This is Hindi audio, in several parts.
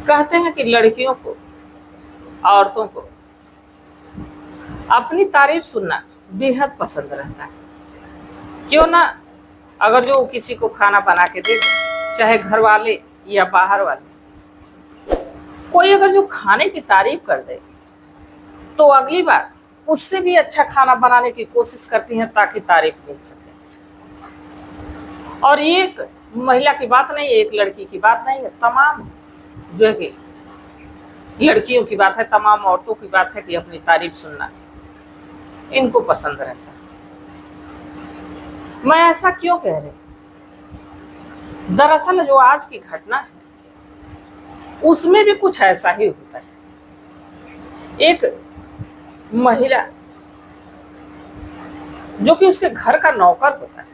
कहते हैं कि लड़कियों को, औरतों को अपनी तारीफ सुनना बेहद पसंद रहता है। क्यों ना, अगर जो किसी को खाना बना के दे दे, चाहे घर वाले या बाहर वाले, कोई अगर जो खाने की तारीफ कर दे तो अगली बार उससे भी अच्छा खाना बनाने की कोशिश करती हैं ताकि तारीफ मिल सके। और ये एक महिला की बात नहीं है, एक लड़की की बात नहीं है, तमाम जो है कि लड़कियों की बात है, तमाम औरतों की बात है कि अपनी तारीफ सुनना इनको पसंद रहता है। मैं ऐसा क्यों कह रही? दरअसल जो आज की घटना है उसमें भी कुछ ऐसा ही होता है। एक महिला जो कि उसके घर का नौकर होता है,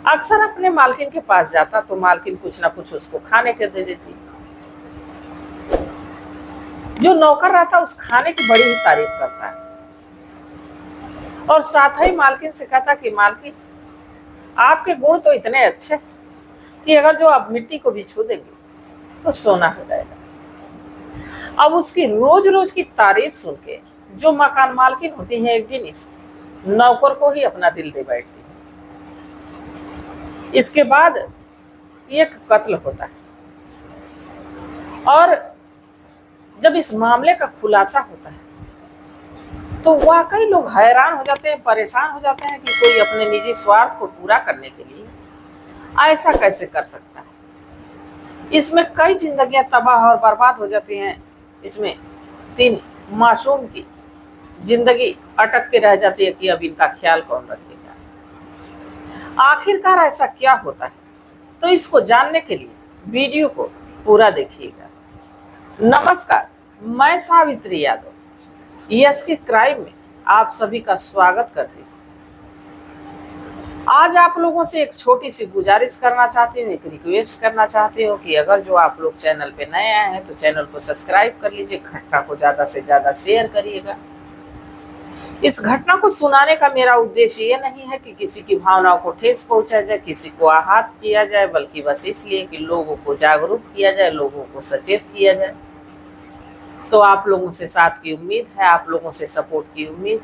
अक्सर अपने मालकिन के पास जाता तो मालकिन कुछ ना कुछ उसको खाने के दे देती। जो नौकर रहता उस खाने की बड़ी ही तारीफ करता है और साथ ही मालकिन से कहता कि मालकिन, आपके गुण तो इतने अच्छे कि अगर जो आप मिट्टी को भी छू देंगे तो सोना हो जाएगा। अब उसकी रोज रोज की तारीफ सुन के जो मकान मालकिन होती है, एक दिन इस नौकर को ही अपना दिल दे बैठती है। इसके बाद एक कत्ल होता है और जब इस मामले का खुलासा होता है तो वाकई लोग हैरान हो जाते हैं, परेशान हो जाते हैं कि कोई अपने निजी स्वार्थ को पूरा करने के लिए ऐसा कैसे कर सकता है। इसमें कई जिंदगियां तबाह और बर्बाद हो जाती हैं। इसमें 3 मासूम की जिंदगी अटक के रह जाती है कि अब इनका ख्याल कौन रखेगा। आखिरकार ऐसा क्या होता है, तो इसको जानने के लिए वीडियो को पूरा देखिएगा। नमस्कार, मैं सावित्री यादव यस के क्राइम में आप सभी का स्वागत करती हूँ। आज आप लोगों से एक छोटी सी गुजारिश करना चाहती हूँ, एक रिक्वेस्ट करना चाहती हूँ कि अगर जो आप लोग चैनल पे नए आए हैं तो चैनल को सब्सक्राइब कर लीजिए, घटना को ज़्यादा से ज़्यादा शेयर करिएगा। इस घटना को सुनाने का मेरा उद्देश्य ये नहीं है कि किसी की भावनाओं को ठेस पहुंचाया जाए, किसी को आहत किया जाए, बल्कि बस इसलिए कि लोगों को जागरूक किया जाए, लोगों को सचेत किया जाए। तो आप लोगों से साथ की उम्मीद है, आप लोगों से सपोर्ट की उम्मीद।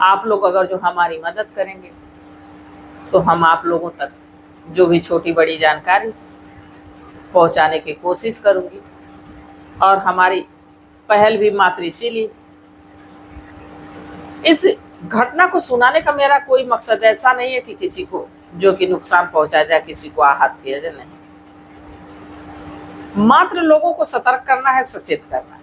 आप लोग अगर जो हमारी मदद करेंगे तो हम आप लोगों तक जो भी छोटी बड़ी जानकारी पहुंचाने की कोशिश करूंगी। और हमारी पहल भी मात्र इसीलिए, इस घटना को सुनाने का मेरा कोई मकसद ऐसा नहीं है कि किसी को जो कि नुकसान पहुंचाया जाए, किसी को आहत किया जाए, नहीं। मात्र लोगों को सतर्क करना है, सचेत करना है।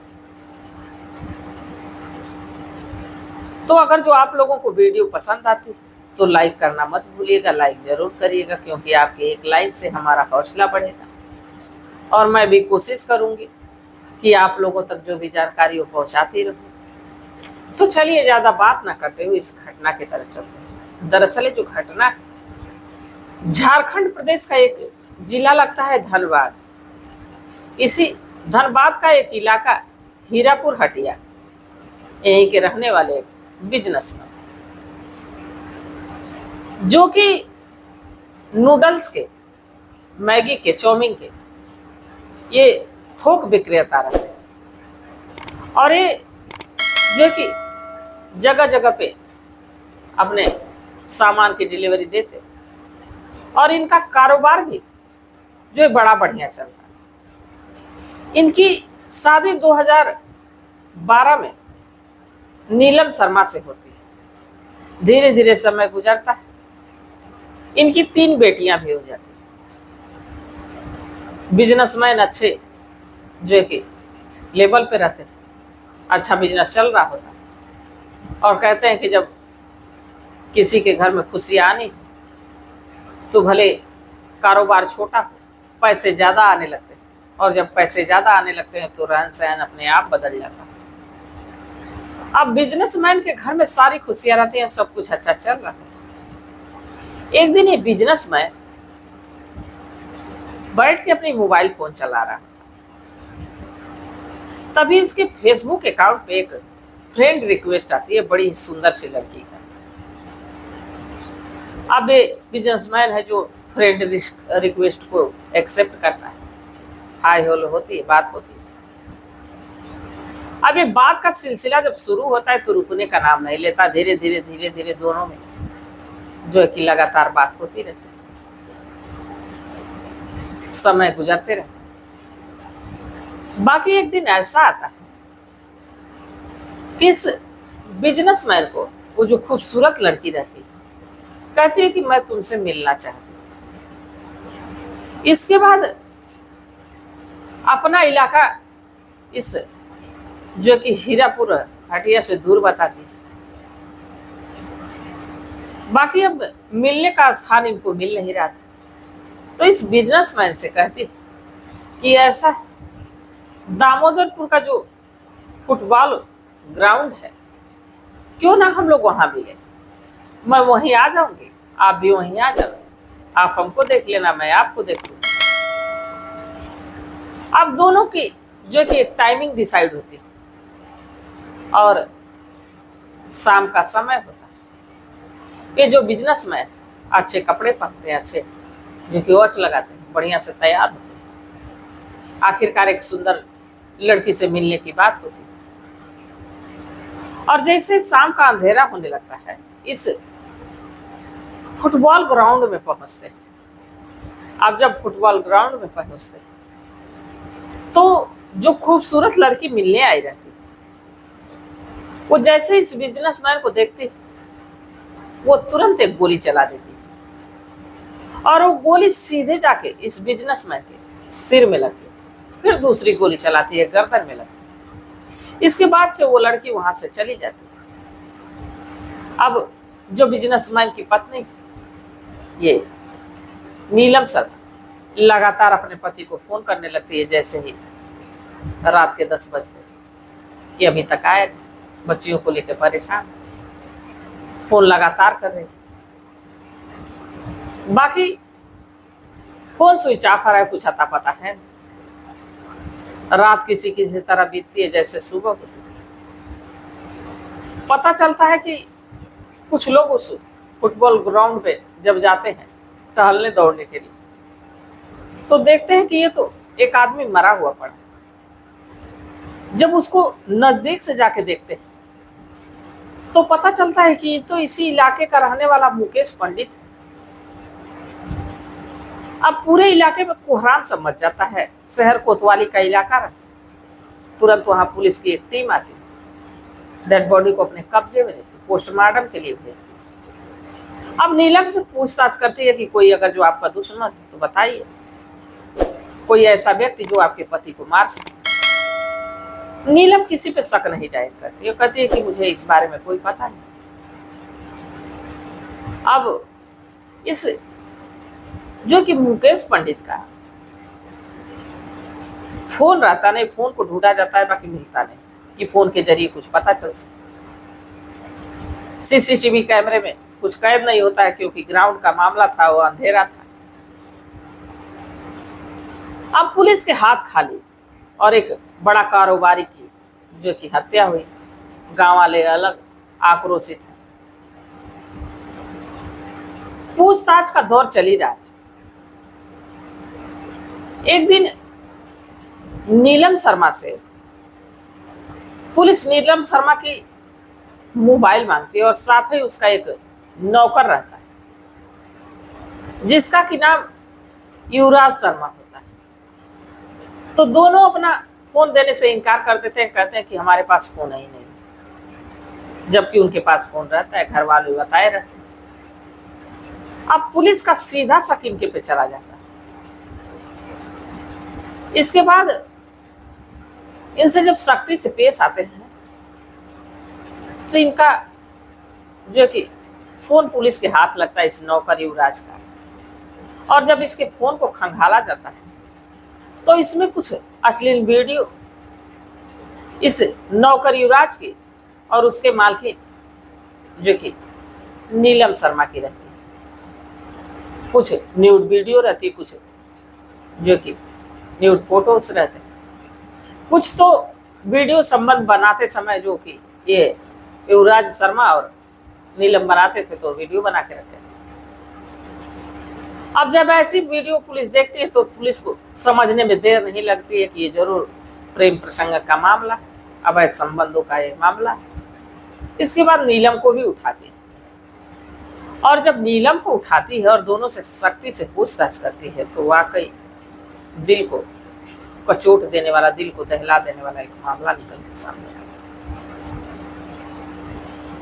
तो अगर जो आप लोगों को वीडियो पसंद आती तो लाइक करना मत भूलिएगा, लाइक जरूर करिएगा, क्योंकि आपके एक लाइक से हमारा हौसला बढ़ेगा और मैं भी कोशिश करूंगी कि आप लोगों तक जो भी जानकारी वो पहुंचाती रहूं। तो चलिए ज़्यादा बात ना करते हुए इस घटना की तरफ चलते हैं। दरअसल जो घटना झारखंड प्रदेश का एक जिला लगता है धनबाद। इसी धनबाद का एक इलाका हीरापुर हटिया, यहीं के रहने वाले एक बिजनेसमैन जो कि नूडल्स के, मैगी के, चाउमीन के ये थोक विक्रेता रहते हैं और ये जो कि जगह जगह पे अपने सामान की डिलीवरी देते और इनका कारोबार भी जो है बड़ा बढ़िया चलता है। इनकी शादी 2012 में नीलम शर्मा से होती है। धीरे धीरे समय गुजरता है, इनकी 3 बेटियां भी हो जाती हैं। बिजनेसमैन अच्छे जो है कि लेवल पे रहते हैं, अच्छा बिजनेस चल रहा होता है और कहते हैं कि जब किसी के घर में खुशी आनी तो भले कारोबार छोटा हो, पैसे ज़्यादा आने लगते हैं और जब पैसे ज़्यादा आने लगते हैं तो रहन सहन अपने आप बदल जाता है। अब बिजनेसमैन के घर में सारी खुशियां रहती हैं, सब कुछ अच्छा चल रहा है। एक दिन ये बिजनेसमैन बैठ के अपनी मोबाइल फोन चला रहा, तभी इसके फेसबुक अकाउंट पे एक फ्रेंड रिक्वेस्ट आती है, बड़ी सुंदर सी लड़की का। अब ये बिजनेसमैन है जो फ्रेंड रिक्वेस्ट को एक्सेप्ट करता है हाय हेलो होती है, बात होती है। अब ये बात का सिलसिला जब शुरू होता है तो रुकने का नाम नहीं लेता। धीरे धीरे धीरे धीरे दोनों में जो है कि लगातार बात होती रहती है, समय गुजरते रहते। बाकी एक दिन ऐसा आता है कि इस बिजनेसमैन को वो जो खूबसूरत लड़की रहती है कहती है कि मैं तुमसे मिलना चाहती हूँ। इसके बाद अपना इलाका इस जो कि हीरापुर हटिया से दूर बताती है। बाकी अब मिलने का स्थान इनको मिल नहीं रहा था, तो इस बिजनेसमैन से कहती है कि ऐसा दामोदरपुर का जो फुटबॉल ग्राउंड है, क्यों ना हम लोग वहां मिले। मैं वहीं आ जाऊंगी, आप भी वहीं आ जाओ, आप हमको देख लेना, मैं आपको देख लूंगा। अब दोनों की जो कि एक टाइमिंग डिसाइड होती है और शाम का समय होता है। ये जो बिजनेसमैन अच्छे कपड़े पहनते हैं, अच्छे जो कि वॉच लगाते हैं, बढ़िया से तैयार होते हैं, आखिरकार एक सुंदर लड़की से मिलने की बात होती है। और जैसे शाम का अंधेरा होने लगता है, इस फुटबॉल ग्राउंड में पहुंचते हैं। अब जब फुटबॉल ग्राउंड में पहुंचते हैं तो जो खूबसूरत लड़की मिलने आई रहती है, वो जैसे इस बिजनेसमैन को देखती, वो तुरंत एक गोली चला देती और वो गोली सीधे जाके इस बिजनेसमैन के सिर में लगती, फिर दूसरी गोली चलाती है, गर्दन में लगती। इसके बाद से वो लड़की वहां से चली जाती है। अब जो बिजनेसमैन की पत्नी ये नीलम शर्मा लगातार अपने पति को फोन करने लगती है, जैसे ही रात के 10 बजते कि अभी तक आया, बच्चियों को लेकर परेशान, फोन लगातार कर रहे। बाकी फोन स्विच ऑफ आ रहा है, कुछ अता पता है। रात किसी किसी तरह बीतती है जैसे सुबह होती है। पता चलता है कि कुछ लोग उस फुटबॉल ग्राउंड पे जब जाते हैं टहलने दौड़ने के लिए, तो देखते हैं कि ये तो एक आदमी मरा हुआ पड़ा। जब उसको नजदीक से जाके देखते हैं तो पता चलता है कि तो इसी इलाके का रहने वाला मुकेश पंडित। अब पूरे इलाके में कोहराम सा मच जाता है, शहर कोतवाली का इलाका रहा। तुरंत वहां पुलिस की एक टीम आती है, डेड बॉडी को अपने कब्जे में लेती, पोस्टमार्टम के लिए भेजती। अब नीलम से पूछताछ करती है कि कोई अगर जो आपका दुश्मन है तो बताइए, कोई ऐसा व्यक्ति जो आपके पति को मार सके। नीलम किसी पे शक नहीं जाहिर करती है, कहती है कि मुझे इस बारे में कोई पता नहीं। अब इस जो कि मुकेश पंडित का फोन रहता नहीं, फोन को ढूंढा जाता है, बाकी मिलता नहीं कि फोन के जरिए कुछ पता चल सके। सीसीटीवी कैमरे में कुछ कैद नहीं होता है, क्योंकि ग्राउंड का मामला था, वो अंधेरा था। अब पुलिस के हाथ खाली और एक बड़ा कारोबारी की जो कि हत्या हुई। गांव वाले अलग आक्रोशित हैं। पूछताछ का दौर चल ही रहा है। एक दिन नीलम शर्मा से पुलिस नीलम शर्मा की मोबाइल मांगती है और साथ ही उसका एक नौकर रहता है जिसका कि नाम युवराज शर्मा होता है। तो दोनों अपना फोन देने से इनकार कर देते हैं, कहते हैं कि हमारे पास फोन है ही नहीं, जबकि उनके पास फोन रहता है, घर वाले बताए रहते हैं। अब पुलिस का सीधा शक इनके पे चला जाता है। इसके बाद इनसे जब सख्ती से पेश आते हैं तो इनका जो कि फोन पुलिस के हाथ लगता है, इस नौकर युवराज का। और जब इसके फोन को खंगाला जाता है तो इसमें कुछ अश्लील वीडियो इस नौकर युवराज की और उसके मालकिन जो कि नीलम शर्मा की रहती है। कुछ न्यूड वीडियो रहती, कुछ जो कि न्यूड फोटोस रहते, कुछ तो वीडियो संबंध बनाते समय जो कि ये युवराज शर्मा और नीलम बनाते थे, तो वीडियो बना के रखे थे। अब जब ऐसी वीडियो पुलिस देखती है तो पुलिस को समझने में देर नहीं लगती है कि ये जरूर प्रेम प्रसंग का मामला, अवैध संबंधों का ये मामला है। इसके बाद नीलम को भी उठाती है, और जब नीलम को उठाती है और दोनों से सख्ती से पूछताछ करती है तो वाकई दिल को कचोट देने वाला, दिल को दहला देने वाला एक मामला निकल के सामने आता है।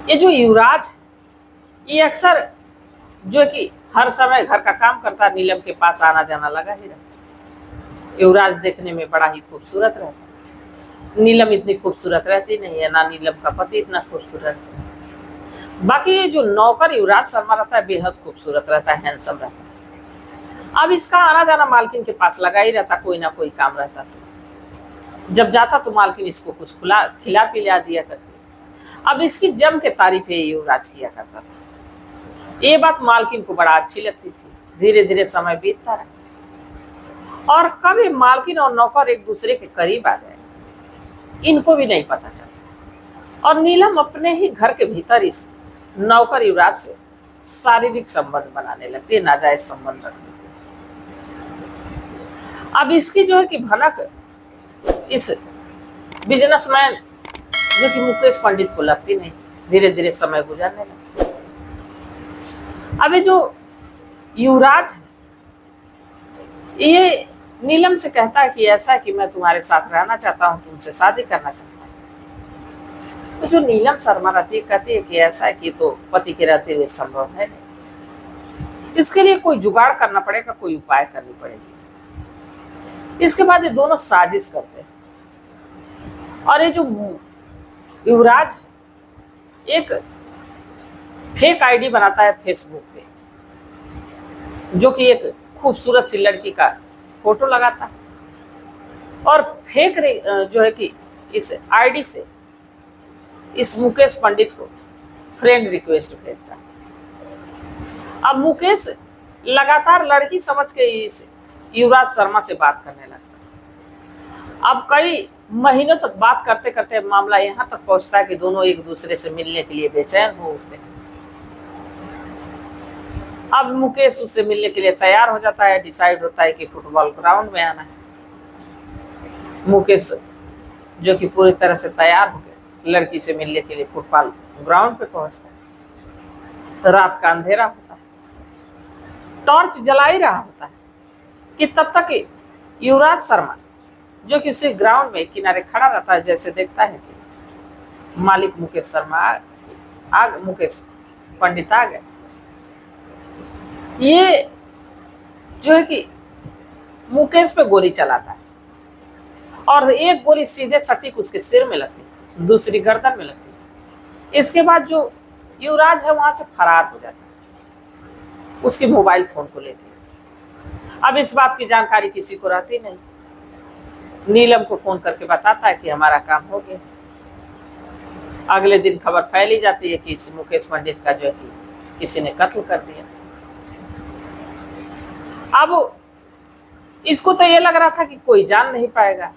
ये जो युवराज है, ये अक्सर जो कि हर समय घर का काम करता, नीलम के पास आना जाना लगा ही रहता। युवराज देखने में बड़ा ही खूबसूरत रहता, नीलम इतनी खूबसूरत रहती नहीं है, ना नीलम का पति इतना खूबसूरत है। बाकी ये जो नौकर युवराज शर्मा रहता है बेहद खूबसूरत रहता है, हैंडसम रहता है। अब इसका आना जाना मालकिन के पास लगा ही रहता, कोई ना कोई काम रहता। तो जब जाता तो मालकिन इसको कुछ खिला पिला दिया करती। अब इसकी जम के तारीफ युवराज किया करता था। ये बात मालकिन को बड़ा अच्छी लगती थी। धीरे धीरे समय बीतता रहा और कभी मालकिन और नौकर एक दूसरे के करीब आ गए, इनको भी नहीं पता चला। और नीलम अपने ही घर के भीतर इस नौकर युवराज से शारीरिक संबंध बनाने लगती है, नाजायज संबंध रखती थी। अब इसकी जो है कि भनक इस बिजनेसमैन जो कि मुकेश पंडित को लगती नहीं। धीरे धीरे समय गुजरने लगा। अब ये जो युवराज है ये नीलम से कहता है कि ऐसा है कि मैं तुम्हारे साथ रहना चाहता हूँ, तुमसे शादी करना चाहता हूँ। तो जो नीलम शर्मा रहती है कहती है कि ऐसा है कि तो पति के रहते हुए संभव है नहीं, इसके लिए कोई जुगाड़ करना पड़ेगा, कोई उपाय करनी पड़ेगी। इसके बाद ये दोनों साजिश करते हैं और ये जो युवराज है एक फेक आईडी बनाता है फेसबुक पे, जो कि एक खूबसूरत सी लड़की का फोटो लगाता है और फेक जो है कि इस आईडी से इस मुकेश पंडित को फ्रेंड रिक्वेस्ट भेजता है। अब मुकेश लगातार लड़की समझ के इस युवराज शर्मा से बात करने लगता है। अब कई महीनों तक बात करते करते मामला यहाँ तक पहुंचता है कि दोनों एक दूसरे से मिलने के लिए बेचैन हो उठते हैं। अब मुकेश उससे मिलने के लिए तैयार हो जाता है, डिसाइड होता है कि फुटबॉल ग्राउंड में आना है। मुकेश जो कि पूरी तरह से तैयार हो गया लड़की से मिलने के लिए फुटबॉल ग्राउंड पे पहुंचता है। रात का अंधेरा होता है, टॉर्च जला ही रहा होता है कि तब तक युवराज शर्मा जो कि उसी ग्राउंड में किनारे खड़ा रहता है, जैसे देखता है कि मालिक मुकेश शर्मा मुकेश पंडित आ गए। ये जो है कि मुकेश पे गोली चलाता है और एक गोली सीधे सटीक उसके सिर में लगती है, दूसरी गर्दन में लगती है। इसके बाद जो युवराज है वहां से फरार हो जाता है उसके मोबाइल फोन को लेकर। अब इस बात की जानकारी किसी को रहती नहीं। नीलम को फोन करके बताता है कि हमारा काम हो गया। अगले दिन खबर फैली जाती है कि इस मुकेश पंडित का जो है कि किसी ने कत्ल कर दिया। अब इसको तो ये लग रहा था कि कोई जान नहीं पाएगा,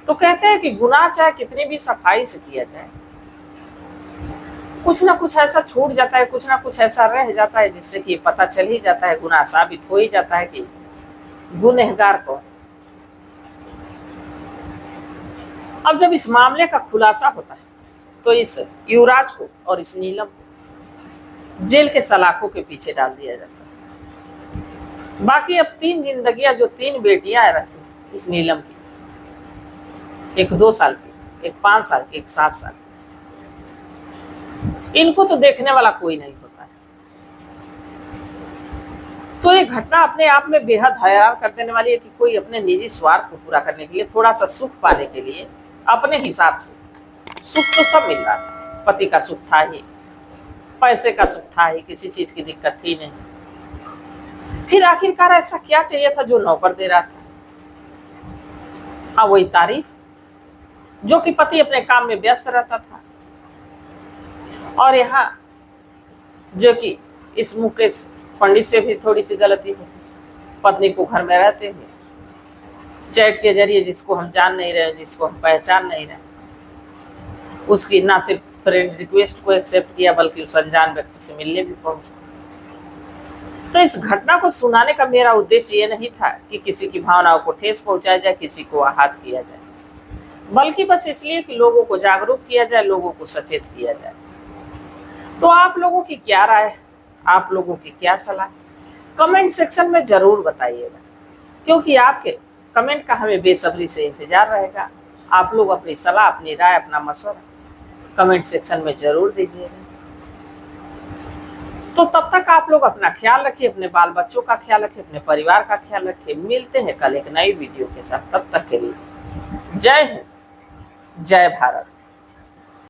तो कहते हैं कि गुनाह चाहे कितनी भी सफाई से किया जाए, कुछ ना कुछ ऐसा छूट जाता है, कुछ ना कुछ ऐसा रह जाता है जिससे कि पता चल ही जाता है, गुनाह साबित हो ही जाता है कि गुनहगार कौन। अब जब इस मामले का खुलासा होता है तो इस युवराज को और इस नीलम को जेल के सलाखों के पीछे डाल दिया जाता है। बाकी अब 3 जिंदगियां, जो 3 बेटियां रहती हैं इस नीलम की, एक 2 साल की, एक 5 साल की, एक 7 साल की, इनको तो देखने वाला कोई नहीं होता है। तो ये घटना अपने आप में बेहद हैरान कर देने वाली है कि कोई अपने निजी स्वार्थ को पूरा करने के लिए, थोड़ा सा सुख पाने के लिए अपने हिसाब से, सुख तो सब मिल रहा था, पति का सुख था ही, पैसे का सुख था ही, किसी चीज की दिक्कत थी नहीं, फिर आखिरकार ऐसा क्या चाहिए था जो नौकर दे रहा था? हाँ, वही तारीफ, जो कि पति अपने काम में व्यस्त रहता था। और यहाँ जो कि इस मुकेश पंडित से भी थोड़ी सी गलती होती, पत्नी को घर में रहते हुए चैट के जरिए, जिसको हम जान नहीं रहे, जिसको हम पहचान नहीं रहे, उसकी ना सिर्फ फ्रेंड रिक्वेस्ट को एक्सेप्ट किया बल्कि उस अनजान व्यक्ति से मिलने भी पहुंचे। तो इस घटना को सुनाने का मेरा उद्देश्य ये नहीं था कि किसी की भावनाओं को ठेस पहुंचाया जाए, किसी को आहत किया जाए, बल्कि बस इसलिए कि लोगों को जागरूक किया जाए, लोगों को सचेत किया जाए। तो आप लोगों की क्या राय है, आप लोगों की क्या सलाह, कमेंट सेक्शन में जरूर बताइएगा, क्योंकि आपके कमेंट का हमें बेसब्री से इंतजार रहेगा। आप लोग अपनी सलाह, अपनी राय, अपना मशवरा कमेंट सेक्शन में जरूर दीजिएगा। तो तब तक आप लोग अपना ख्याल रखिए, अपने बाल बच्चों का ख्याल रखिए, अपने परिवार का ख्याल रखिए। मिलते हैं कल एक नई वीडियो के साथ, तब तक के लिए जय हिंद, जय भारत।